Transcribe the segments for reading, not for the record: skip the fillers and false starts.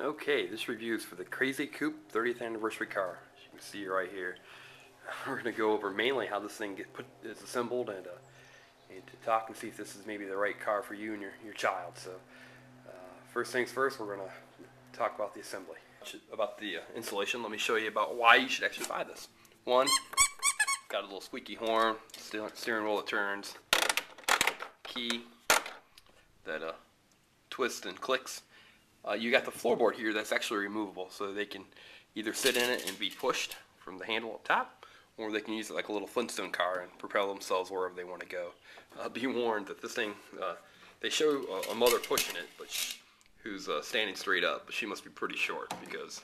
Okay, this review is for the Crazy Coupe 30th anniversary car. As you can see right here, we're going to go over mainly how this thing is assembled and to talk and see if this is maybe the right car for you and your child. So first things first, we're going to talk about the assembly. About the installation, let me show you about why you should actually buy this. One, got a little squeaky horn, steering wheel that turns, key that twists and clicks. You got the floorboard here that's actually removable, so they can either sit in it and be pushed from the handle up top, or they can use it like a little Flintstone car and propel themselves wherever they want to go. Be warned that this thing, they show a mother pushing it, but who's standing straight up, but she must be pretty short, because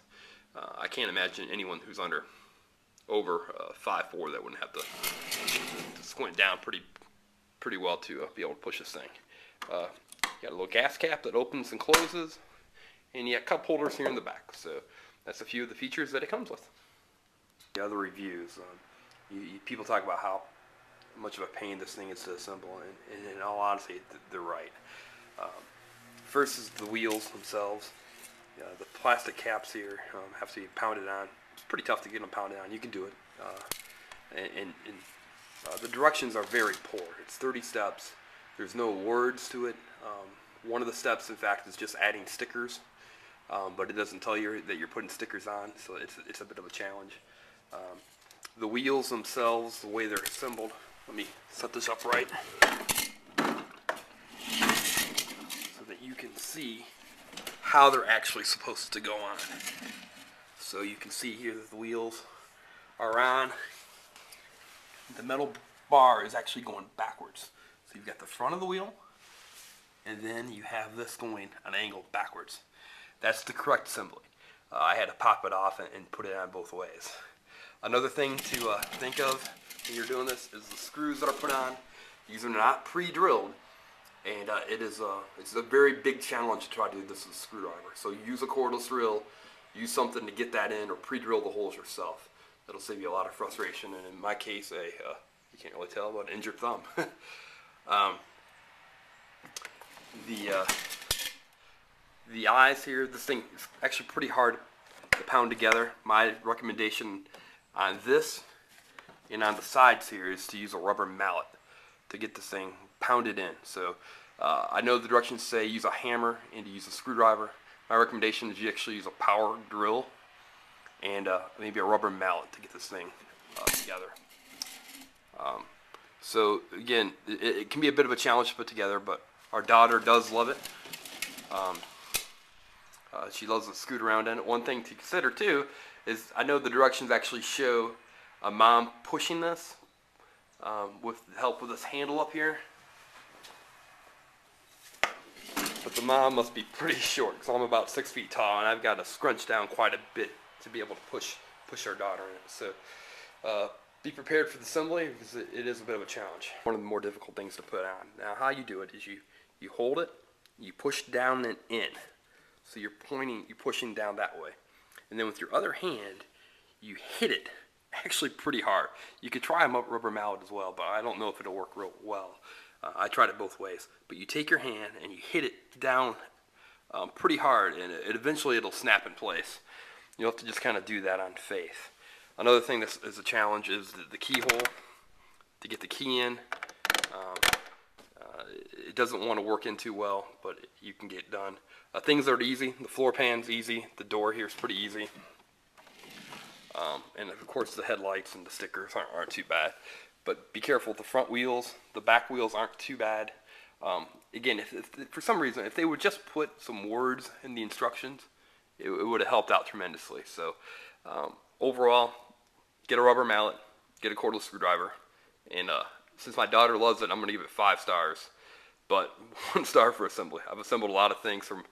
I can't imagine anyone who's over 5'4" that wouldn't have to squint down pretty well to be able to push this thing. You got a little gas cap that opens and closes, and you got cup holders here in the back. So that's a few of the features that it comes with. The other reviews, people talk about how much of a pain this thing is to assemble, and in all honesty, they're right. First is the wheels themselves. The plastic caps here have to be pounded on. It's pretty tough to get them pounded on. You can do it. The directions are very poor. It's 30 steps. There's no words to it. One of the steps, in fact, is just adding stickers, but it doesn't tell you that you're putting stickers on, so it's a bit of a challenge. The wheels themselves, the way they're assembled, let me set this up right so that you can see how they're actually supposed to go on. So you can see here that the wheels are on. The metal bar is actually going backwards. So you've got the front of the wheel, and then you have this going an angle backwards. That's the correct assembly. I had to pop it off and put it on both ways. Another thing to think of when you're doing this is the screws that are put on. These are not pre-drilled, and it's a very big challenge to try to do this with a screwdriver. So use a cordless drill, use something to get that in, or pre-drill the holes yourself. That'll save you a lot of frustration, and in my case, you can't really tell, but an injured thumb. The eyes here, this thing is actually pretty hard to pound together. My recommendation on this and on the sides here is to use a rubber mallet to get this thing pounded in. So I know the directions say use a hammer and to use a screwdriver. My recommendation is you actually use a power drill and maybe a rubber mallet to get this thing together. So again, it can be a bit of a challenge to put together, but our daughter does love it. She loves to scoot around in it. One thing to consider too is I know the directions actually show a mom pushing this with help with this handle up here. But the mom must be pretty short, because I'm about 6 feet tall and I've got to scrunch down quite a bit to be able to push our daughter in it. So be prepared for the assembly, because it is a bit of a challenge. One of the more difficult things to put on. Now how you do it is you hold it, you push down and in. So you're pushing down that way. And then with your other hand, you hit it actually pretty hard. You could try a rubber mallet as well, but I don't know if it'll work real well. I tried it both ways. But you take your hand and you hit it down pretty hard, and eventually it'll snap in place. You'll have to just kind of do that on faith. Another thing that is a challenge is the keyhole. To get the key in, it doesn't want to work in too well, but you can get it done. Things that are easy, the floor pan's easy, the door here is pretty easy. And of course the headlights and the stickers aren't too bad. But be careful with the front wheels, the back wheels aren't too bad. Again, if for some reason, if they would just put some words in the instructions, it would have helped out tremendously. So overall, get a rubber mallet, get a cordless screwdriver, and since my daughter loves it, I'm going to give it 5 stars. But 1 star for assembly. I've assembled a lot of things from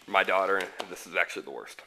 my daughter, and this is actually the worst.